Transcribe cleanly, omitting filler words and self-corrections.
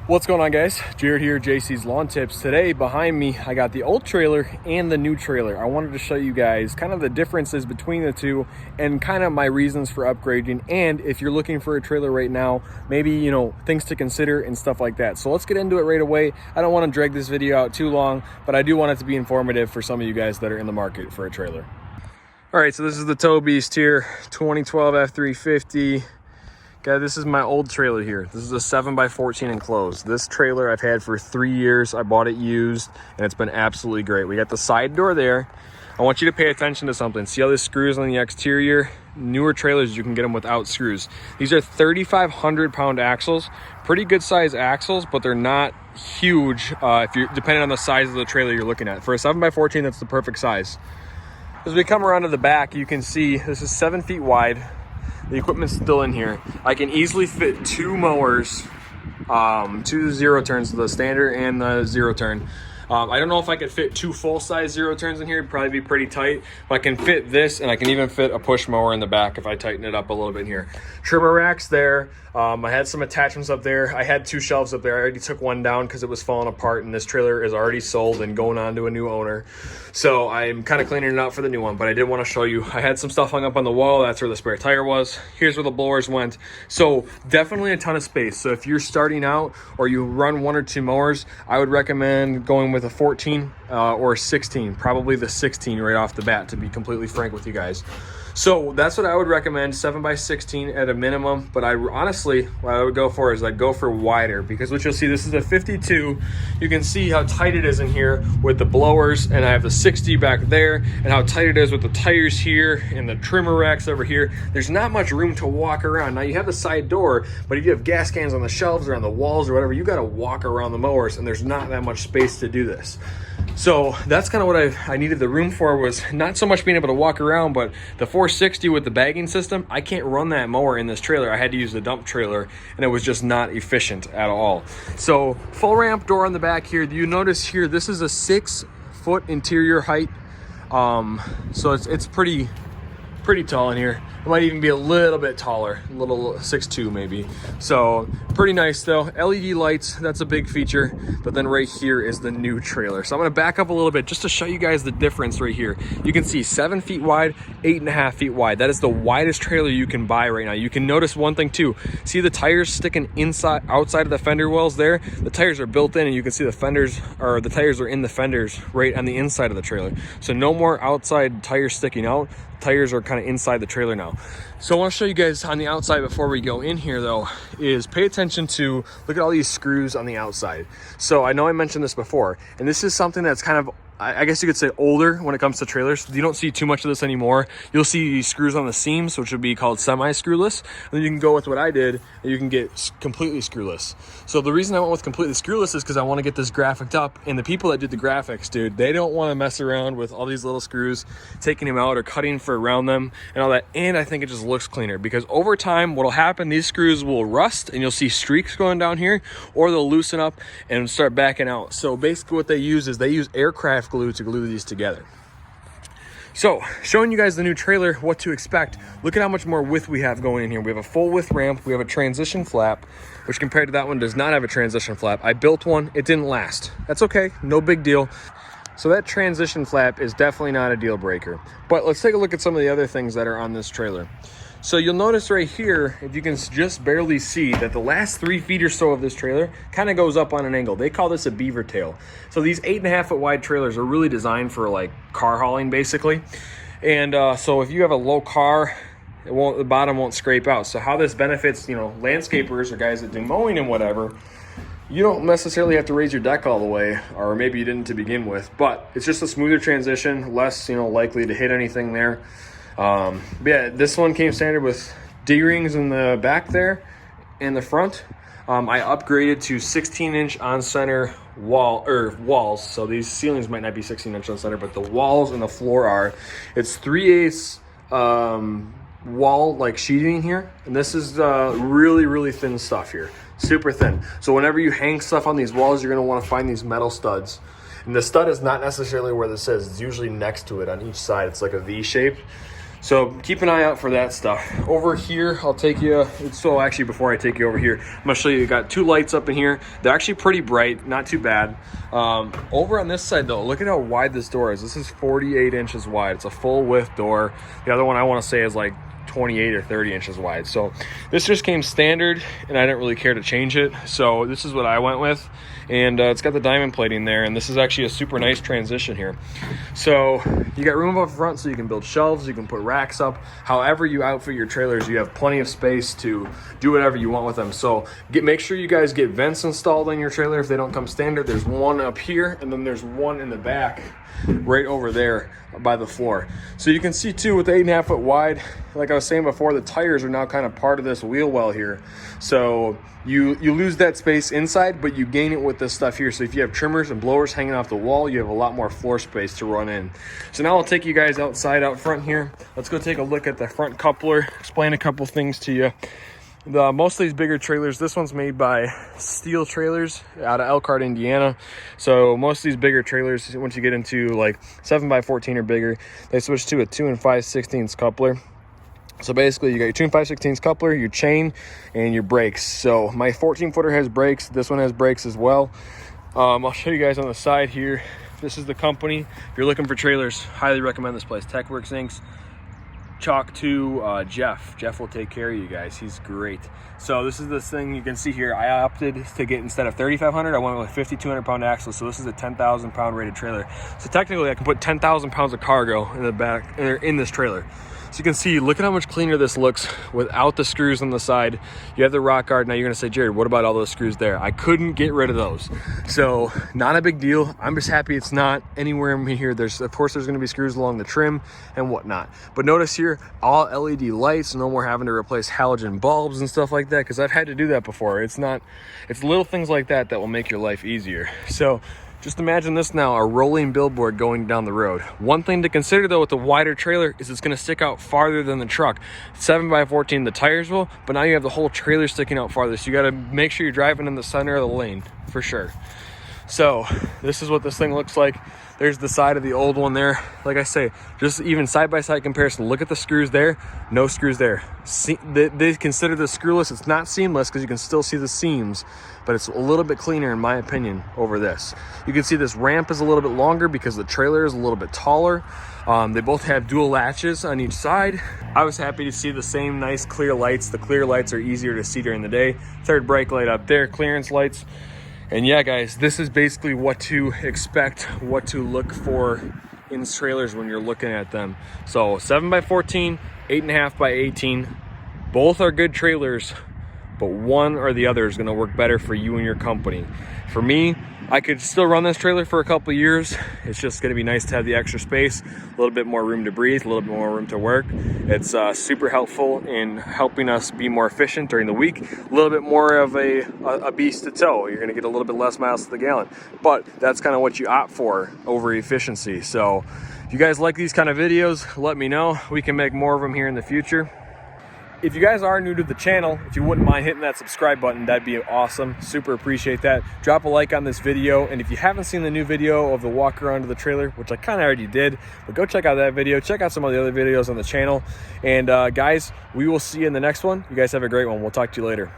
What's going on, guys? Jared here, JC's Lawn Tips. Today behind me I got the old trailer and the new trailer. I wanted to show you guys kind of the differences between the two and kind of my reasons for upgrading, and if you're looking for a trailer right now, maybe things to consider and stuff like that. So let's get into it right away. I don't want to drag this video out too long, but I do want it to be informative for some of you guys that are in the market for a trailer. All right, so this is the tow beast here, 2012 F350. Okay, this is my old trailer here. This is a 7x14 enclosed. This trailer I've had for 3 years. I bought it used and it's been absolutely great. We got the side door there. I want you to pay attention to something. See how this screws on the exterior? Newer trailers, you can get them without screws. These are 3,500 pound axles. Pretty good size axles, but they're not huge if you're depending on the size of the trailer you're looking at. For a 7x14, that's the perfect size. As we come around to the back, you can see this is 7 feet wide. The equipment's still in here. I can easily fit 2 mowers, 2 zero turns, the standard and the zero turn. I don't know if I could fit 2 full-size zero turns in here. It'd probably be pretty tight, but I can fit this, and I can even fit a push mower in the back if I tighten it up a little bit here. Trimmer racks there. I had some attachments up there. I had 2 shelves up there. I already took one down because it was falling apart, and this trailer is already sold and going on to a new owner. So I'm kind of cleaning it out for the new one, but I did want to show you. I had some stuff hung up on the wall. That's where the spare tire was. Here's where the blowers went. So definitely a ton of space. So if you're starting out or you run 1 or 2 mowers, I would recommend going with a 14 or a 16, probably the 16 right off the bat, to be completely frank with you guys. So that's what I would recommend, 7x16 at a minimum. But honestly, what I would go for is I'd go for wider, because what you'll see, this is a 52. You can see how tight it is in here with the blowers, and I have the 60 back there, and how tight it is with the tires here and the trimmer racks over here. There's not much room to walk around. Now you have the side door, but if you have gas cans on the shelves or on the walls or whatever, you got to walk around the mowers, and there's not that much space to do this. So that's kind of what I needed the room for, was not so much being able to walk around, but the 460 with the bagging system, I can't run that mower in this trailer. I had to use the dump trailer, and it was just not efficient at all. So full ramp door on the back here. You notice here, this is a 6-foot interior height. So it's pretty tall in here. It might even be a little bit taller, a little 6'2" maybe. So pretty nice though. LED lights, that's a big feature. But then right here is the new trailer. So I'm gonna back up a little bit just to show you guys the difference right here. You can see 7 feet wide, 8.5 feet wide. That is the widest trailer you can buy right now. You can notice one thing too. See the tires sticking outside of the fender wells there? The tires are built in, and you can see the tires are in the fenders right on the inside of the trailer. So no more outside tires sticking out. Tires are kind of inside the trailer now. So I want to show you guys on the outside before we go in here though, is pay attention to, look at all these screws on the outside. So I know I mentioned this before, and this is something that's kind of, I guess you could say, older when it comes to trailers. You don't see too much of this anymore. You'll see screws on the seams, which would be called semi-screwless. And then you can go with what I did, and you can get completely screwless. So the reason I went with completely screwless is because I want to get this graphic up. And the people that did the graphics, dude, they don't want to mess around with all these little screws, taking them out or cutting for around them and all that. And I think it just looks cleaner, because over time, what'll happen, these screws will rust and you'll see streaks going down here, or they'll loosen up and start backing out. So basically what they use is they use aircraft glue to glue these together. So showing you guys the new trailer, what to expect. Look at how much more width we have going in here. We have a full width ramp. We have a transition flap, which compared to that one does not have a transition flap. I built one, it didn't last. That's okay, no big deal. So that transition flap is definitely not a deal breaker. But let's take a look at some of the other things that are on this trailer. So you'll notice right here, if you can just barely see, that the last 3 feet or so of this trailer kind of goes up on an angle. They call this a beaver tail. So these 8.5 foot wide trailers are really designed for like car hauling basically. And so if you have a low car, the bottom won't scrape out. So how this benefits, landscapers or guys that do mowing and whatever, you don't necessarily have to raise your deck all the way, or maybe you didn't to begin with, but it's just a smoother transition, less, likely to hit anything there. But yeah, this one came standard with D-rings in the back there and the front. I upgraded to 16-inch on-center walls. So these ceilings might not be 16-inch on-center, but the walls and the floor are. It's 3/8 wall like sheeting here, and this is really, really thin stuff here, super thin. So whenever you hang stuff on these walls, you're going to want to find these metal studs. And the stud is not necessarily where this is. It's usually next to it on each side. It's like a V shape. So keep an eye out for that stuff. Over here, I'll take you, so actually before I take you over here, I'm gonna show you, got 2 lights up in here. They're actually pretty bright, not too bad. Over on this side though, look at how wide this door is. This is 48 inches wide. It's a full width door. The other one I wanna say is like 28 or 30 inches wide. So this just came standard and I didn't really care to change it. So this is what I went with. And it's got the diamond plating there, and this is actually a super nice transition here. So you got room up front so you can build shelves, you can put racks up. However you outfit your trailers, you have plenty of space to do whatever you want with them. So make sure you guys get vents installed in your trailer if they don't come standard. There's one up here and then there's one in the back right over there by the floor. So you can see too with the 8.5 foot wide, like I was saying before, the tires are now kind of part of this wheel well here. So you lose that space inside, but you gain it with this stuff here. So if you have trimmers and blowers hanging off the wall, you have a lot more floor space to run in. So now I'll take you guys outside out front here. Let's go take a look at the front coupler, explain a couple things to you. Most of these bigger trailers, this one's made by Steel Trailers out of Elkhart, Indiana. So most of these bigger trailers, once you get into like 7x14 or bigger, they switch to a 2 5/16 coupler. So basically you got your 2 5/16 coupler, your chain, and your brakes. So my 14 footer has brakes. This one has brakes as well. I'll show you guys on the side here. This is the company. If you're looking for trailers, highly recommend this place. TechWorks Inc. Chalk to Jeff. Jeff will take care of you guys. He's great. So this is this thing you can see here. I opted to get, instead of 3,500, I went with 5,200 pound axles. So this is a 10,000 pound rated trailer. So technically I can put 10,000 pounds of cargo in the back, in this trailer. So you can see, look at how much cleaner this looks without the screws on the side. You have the rock guard. Now you're gonna say, Jared, what about all those screws there? I couldn't get rid of those. So not a big deal. I'm just happy it's not anywhere in here. Of course, there's gonna be screws along the trim and whatnot. But notice here, all LED lights, no more having to replace halogen bulbs and stuff like that, because I've had to do that before. It's little things like that that will make your life easier. So just imagine this now, a rolling billboard going down the road. One thing to consider though with the wider trailer is it's gonna stick out farther than the truck. 7x14, the tires will, but now you have the whole trailer sticking out farther. So you gotta make sure you're driving in the center of the lane for sure. So this is what this thing looks like. There's the side of the old one there. Like I say, just even side-by-side comparison, look at the screws there, no screws there. They consider the screwless. It's not seamless because you can still see the seams, but it's a little bit cleaner in my opinion over this. You can see this ramp is a little bit longer because the trailer is a little bit taller. They both have dual latches on each side. I was happy to see the same nice clear lights. The clear lights are easier to see during the day. Third brake light up there, clearance lights. And yeah, guys, this is basically what to expect, what to look for in trailers when you're looking at them. So 7x14, 8.5x18, both are good trailers, but one or the other is gonna work better for you and your company. For me, I could still run this trailer for a couple of years. It's just gonna be nice to have the extra space, a little bit more room to breathe, a little bit more room to work. It's super helpful in helping us be more efficient during the week. A little bit more of a beast to tow. You're gonna get a little bit less miles to the gallon, but that's kind of what you opt for over efficiency. So if you guys like these kind of videos, let me know. We can make more of them here in the future. If you guys are new to the channel, if you wouldn't mind hitting that subscribe button, that'd be awesome. Super appreciate that. Drop a like on this video. And if you haven't seen the new video of the walk around to the trailer, which I kind of already did, but go check out that video. Check out some of the other videos on the channel. And guys, we will see you in the next one. You guys have a great one. We'll talk to you later.